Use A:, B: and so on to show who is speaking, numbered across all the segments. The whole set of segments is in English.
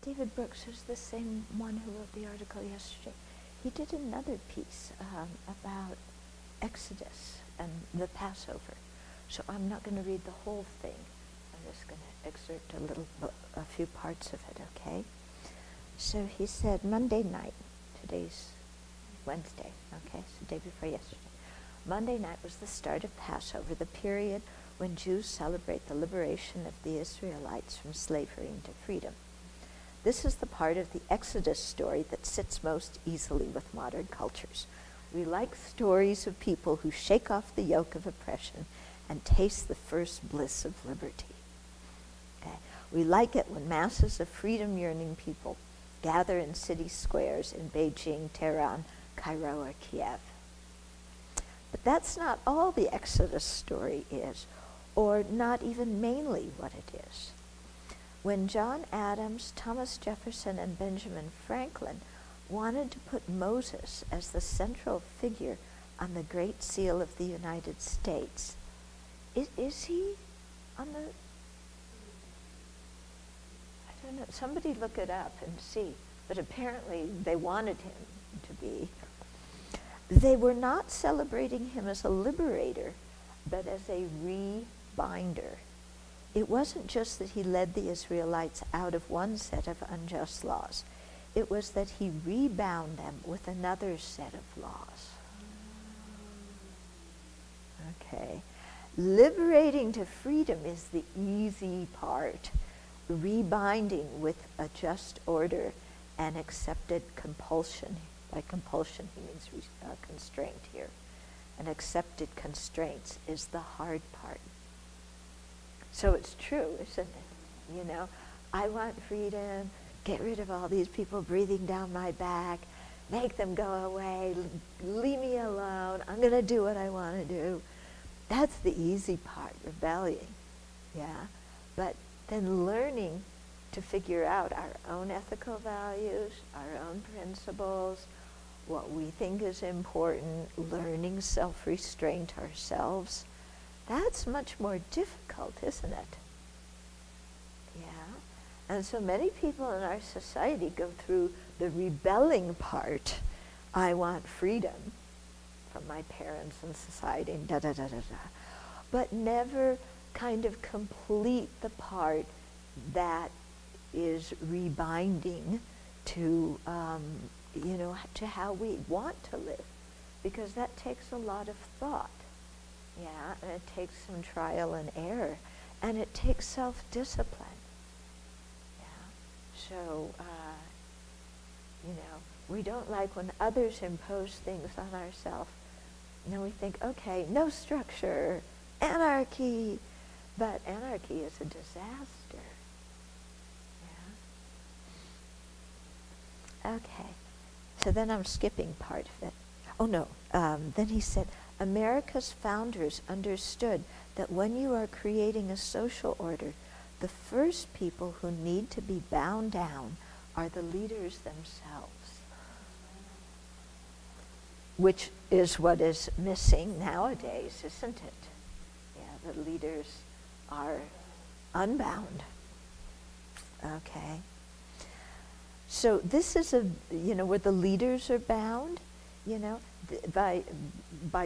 A: David Brooks, who's the same one who wrote the article yesterday, he did another piece about Exodus and the Passover. So I'm not going to read the whole thing. I'm just going to excerpt a few parts of it, okay? So he said, Monday night, today's Wednesday, okay, so day before yesterday. Monday night was the start of Passover, the period when Jews celebrate the liberation of the Israelites from slavery into freedom. This is the part of the Exodus story that sits most easily with modern cultures. We like stories of people who shake off the yoke of oppression and taste the first bliss of liberty. Okay? We like it when masses of freedom-yearning people gather in city squares in Beijing, Tehran, Cairo, or Kiev. But that's not all the Exodus story is, or not even mainly what it is. When John Adams, Thomas Jefferson, and Benjamin Franklin wanted to put Moses as the central figure on the Great Seal of the United States, is he on the... I don't know, somebody look it up and see, but apparently they wanted him to be. They were not celebrating him as a liberator, but as a rebinder. It wasn't just that he led the Israelites out of one set of unjust laws. It was that he rebound them with another set of laws. Okay. Liberating to freedom is the easy part. Rebinding with a just order and accepted compulsion. By compulsion, he means constraint here. And accepted constraints is the hard part. So it's true, isn't it? You know, I want freedom, get rid of all these people breathing down my back, make them go away, leave me alone, I'm going to do what I want to do. That's the easy part, rebelling, yeah? But then learning to figure out our own ethical values, our own principles, what we think is important, learning self-restraint ourselves, that's much more difficult, isn't it? Yeah. And so many people in our society go through the rebelling part. I want freedom from my parents and society, and da-da-da-da-da. But never kind of complete the part that is rebinding to, you know, to how we want to live. Because that takes a lot of thought. Yeah, and it takes some trial and error, and it takes self-discipline. Yeah, so, you know, we don't like when others impose things on ourselves. And then we think, okay, no structure, anarchy, but anarchy is a disaster. Yeah. Okay, so then I'm skipping part of it. Oh no, then he said, America's founders understood that when you are creating a social order, the first people who need to be bound down are the leaders themselves, which is what is missing nowadays, isn't it? Yeah, the leaders are unbound. Okay. So this is you know, where the leaders are bound, you know, by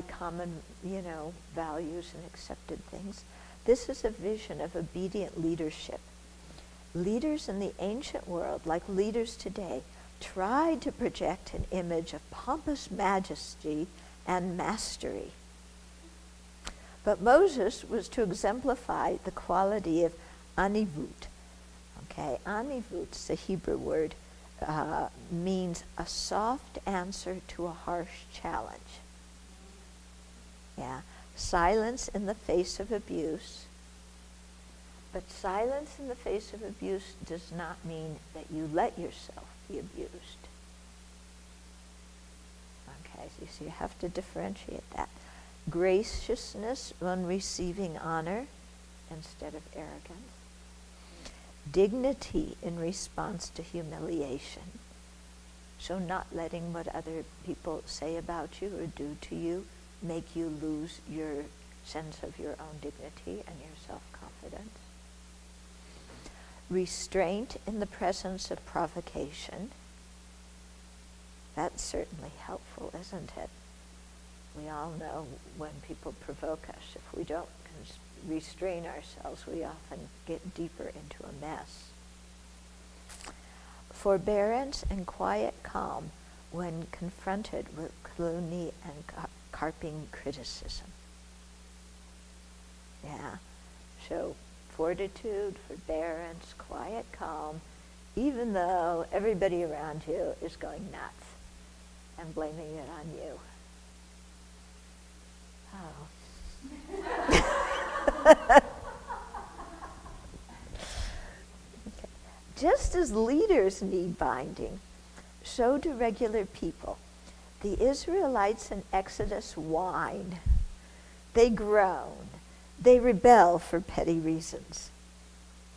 A: common, you know, values and accepted things. This is a vision of obedient leadership. Leaders in the ancient world, like leaders today, tried to project an image of pompous majesty and mastery. But Moses was to exemplify the quality of anivut. Okay, anivut is a Hebrew word, means a soft answer to a harsh challenge. Yeah, silence in the face of abuse. But silence in the face of abuse does not mean that you let yourself be abused. Okay, so you have to differentiate that. Graciousness when receiving honor instead of arrogance. Dignity in response to humiliation. So not letting what other people say about you or do to you make you lose your sense of your own dignity and your self-confidence. restraint in the presence of provocation. That's certainly helpful, isn't it? We all know when people provoke us, if we don't restrain ourselves, we often get deeper into a mess. Forbearance and quiet calm when confronted with calumny and carping criticism. Yeah, so fortitude, forbearance, quiet calm, even though everybody around you is going nuts and blaming it on you. Oh. Okay. Just as leaders need binding, so do regular people. The Israelites in Exodus whine. They groan. They rebel for petty reasons.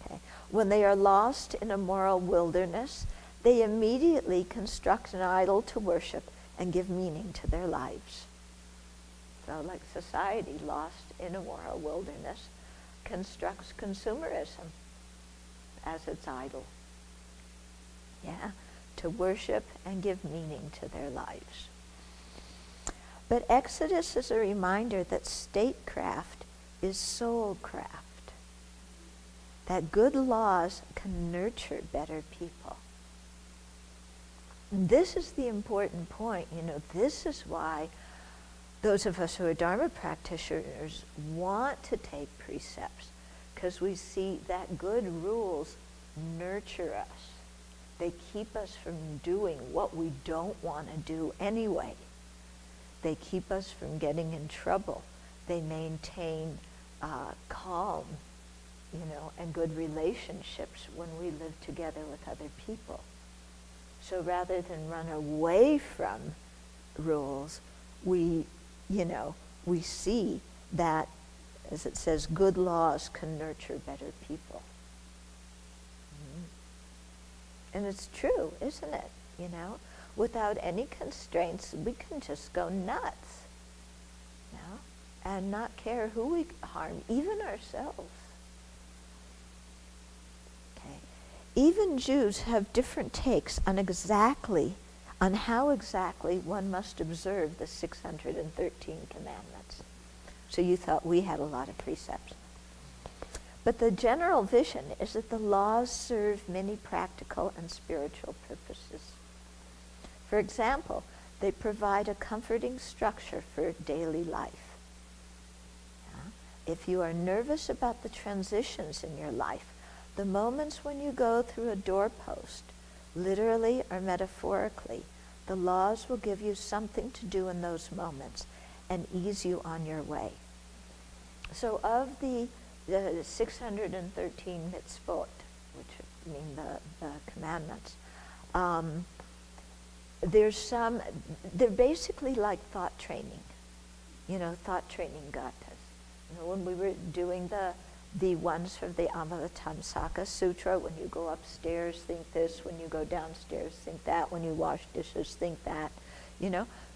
A: Okay. When they are lost in a moral wilderness, they immediately construct an idol to worship and give meaning to their lives. So like society lost in a moral wilderness constructs consumerism as its idol. Yeah, to worship and give meaning to their lives. But Exodus is a reminder that statecraft is soulcraft, that good laws can nurture better people. And this is the important point. This is why those of us who are Dharma practitioners want to take precepts, because we see that good rules nurture us. They keep us from doing what we don't want to do anyway. They keep us from getting in trouble. They maintain calm, and good relationships when we live together with other people. So rather than run away from rules, we see that, as it says, good laws can nurture better people. And it's true, isn't it? Without any constraints, we can just go nuts, and not care who we harm, even ourselves. Okay. Even Jews have different takes on how exactly one must observe the 613 commandments. So you thought we had a lot of precepts. But the general vision is that the laws serve many practical and spiritual purposes. For example, they provide a comforting structure for daily life. If you are nervous about the transitions in your life, the moments when you go through a doorpost, literally or metaphorically, the laws will give you something to do in those moments and ease you on your way. So of the 613 mitzvot, which mean the commandments, they're basically like thought training, thought training gathas. When we were doing the ones for the Avatamsaka Sutra, when you go upstairs, think this. When you go downstairs, think that. When you wash dishes, think that.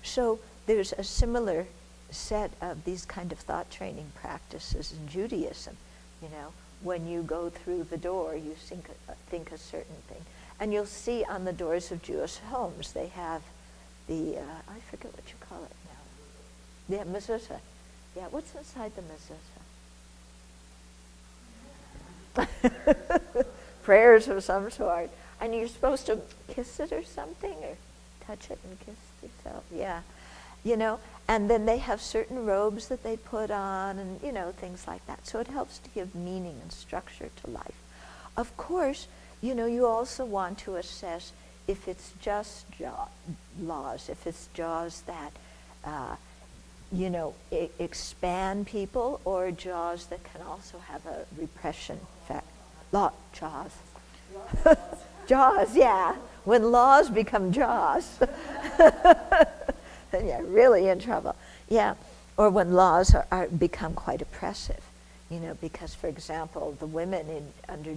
A: So there's a similar set of these kind of thought training practices in Judaism. When you go through the door, you think a certain thing. And you'll see on the doors of Jewish homes, they have the, I forget what you call it now. Yeah, mezuzah. Yeah, what's inside the mezuzah? Prayers of some sort. And you're supposed to kiss it or something, or touch it and kiss yourself. Yeah. And then they have certain robes that they put on and, things like that. So it helps to give meaning and structure to life. Of course, you also want to assess if it's just laws, if it's jaws that, expand people, or jaws that can also have a repression effect. Jaws. Jaws, yeah. When laws become jaws, then you're really in trouble. Yeah. Or when laws become quite oppressive, because, for example, the women under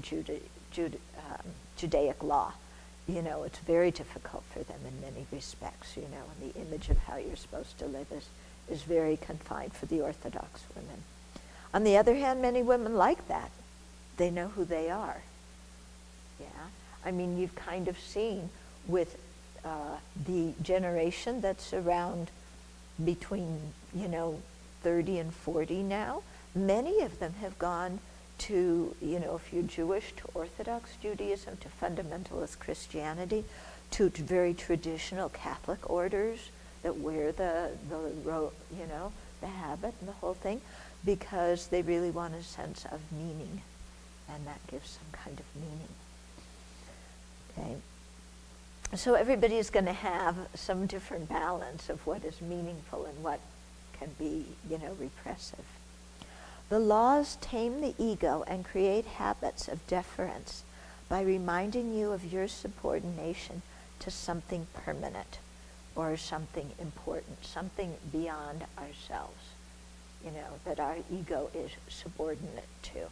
A: Judaic law, it's very difficult for them in many respects, and the image of how you're supposed to live is very confined for the Orthodox women. On the other hand, many women like that. They know who they are. Yeah, I mean, you've kind of seen with the generation that's around between, 30 and 40 now, many of them have gone to, if you're Jewish, to Orthodox Judaism, to fundamentalist Christianity, to very traditional Catholic orders that wear the habit and the whole thing, because they really want a sense of meaning, and that gives some kind of meaning. Okay. So everybody is going to have some different balance of what is meaningful and what can be, repressive. The laws tame the ego and create habits of deference by reminding you of your subordination to something permanent or something important, something beyond ourselves, that our ego is subordinate to.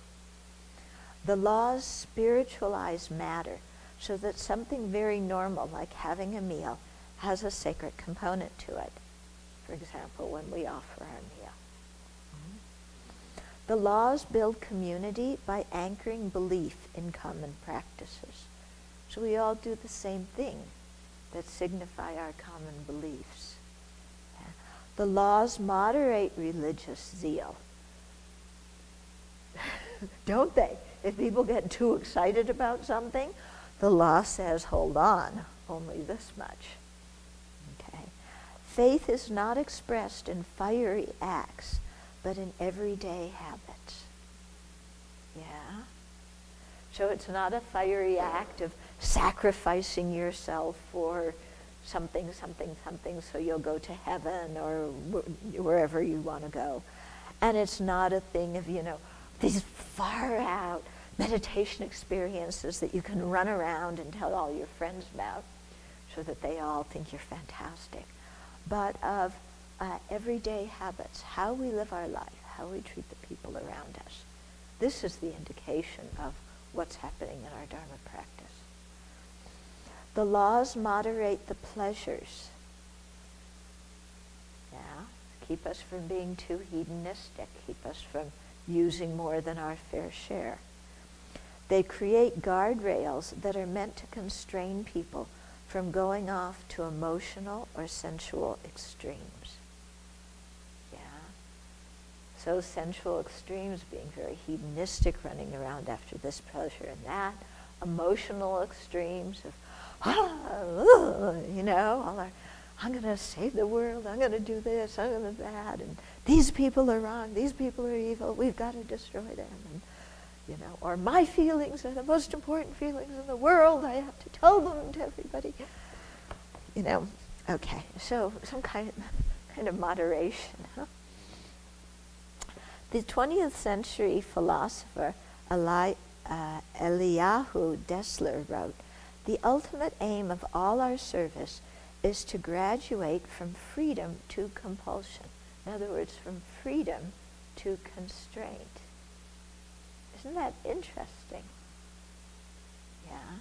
A: The laws spiritualize matter so that something very normal, like having a meal, has a sacred component to it. For example, when we offer our meal. The laws build community by anchoring belief in common practices. So we all do the same thing that signify our common beliefs. Yeah. The laws moderate religious zeal. Don't they? If people get too excited about something, the law says, hold on, only this much. Okay. Faith is not expressed in fiery acts, but in everyday habits. Yeah? So it's not a fiery act of sacrificing yourself for something, so you'll go to heaven or wherever you want to go. And it's not a thing of, these far out meditation experiences that you can run around and tell all your friends about so that they all think you're fantastic. But of everyday habits, how we live our life, how we treat the people around us. This is the indication of what's happening in our Dharma practice. The laws moderate the pleasures. Yeah, keep us from being too hedonistic, keep us from using more than our fair share. They create guardrails that are meant to constrain people from going off to emotional or sensual extremes. Yeah. So sensual extremes being very hedonistic, running around after this pleasure and that. Emotional extremes of, all our, I'm going to save the world, I'm going to do this, I'm going to do that, and these people are wrong, these people are evil, we've got to destroy them. And, or my feelings are the most important feelings in the world, I have to tell them to everybody. Okay, so some kind of moderation. Huh? The 20th century philosopher Eliyahu Dessler wrote, "The ultimate aim of all our service is to graduate from freedom to compulsion." In other words, from freedom to constraint. Isn't that interesting? Yeah.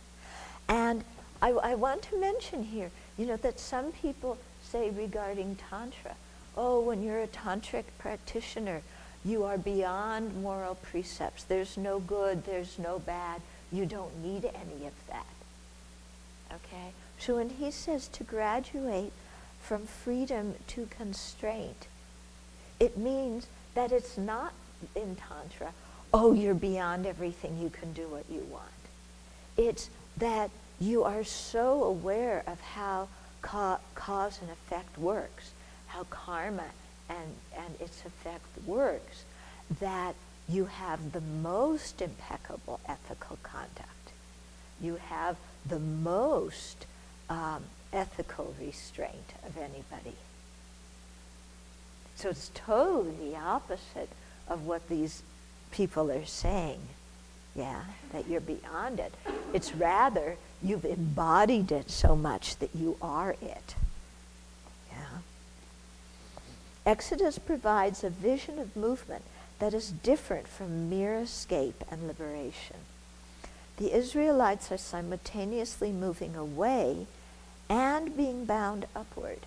A: And I want to mention here, that some people say regarding Tantra, when you're a Tantric practitioner, you are beyond moral precepts. There's no good, there's no bad. You don't need any of that. Okay? So when he says to graduate from freedom to constraint, it means that it's not in Tantra, you're beyond everything, you can do what you want. It's that you are so aware of how cause and effect works, how karma and its effect works, that you have the most impeccable ethical conduct. You have the most ethical restraint of anybody. So it's totally the opposite of what these people are saying, that you're beyond it. It's rather you've embodied it so much that you are it. Yeah. Exodus provides a vision of movement that is different from mere escape and liberation. The Israelites are simultaneously moving away and being bound upward.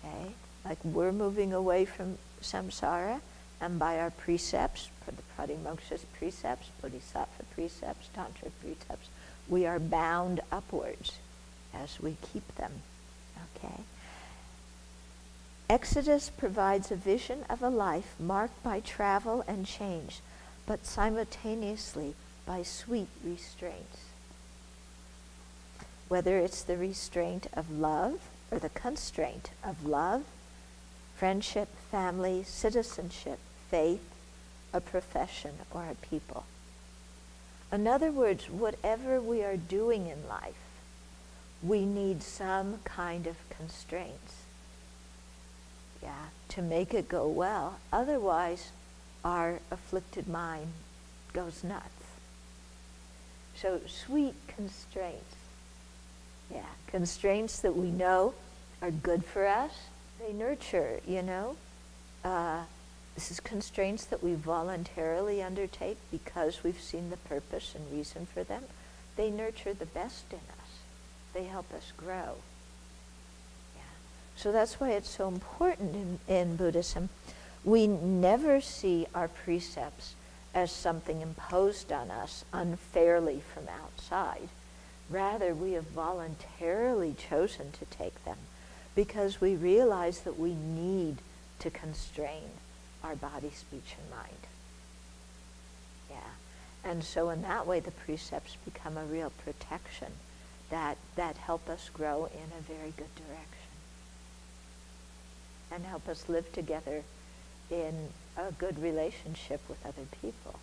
A: Okay? Like we're moving away from samsara, and by our precepts, the Pratimoksha precepts, Bodhisattva precepts, Tantra precepts. We are bound upwards as we keep them, okay? Exodus provides a vision of a life marked by travel and change, but simultaneously by sweet restraints. Whether it's the restraint of love or the constraint of love, friendship, family, citizenship, faith, a profession, or a people. In other words, whatever we are doing in life, we need some kind of constraints, to make it go well. Otherwise, our afflicted mind goes nuts. So sweet constraints, constraints that we know are good for us. They nurture, this is constraints that we voluntarily undertake because we've seen the purpose and reason for them. They nurture the best in us. They help us grow. So that's why it's so important in Buddhism. We never see our precepts as something imposed on us unfairly from outside. Rather, we have voluntarily chosen to take them because we realize that we need to constrain our body, speech, and mind. And so in that way, the precepts become a real protection that help us grow in a very good direction and help us live together in a good relationship with other people.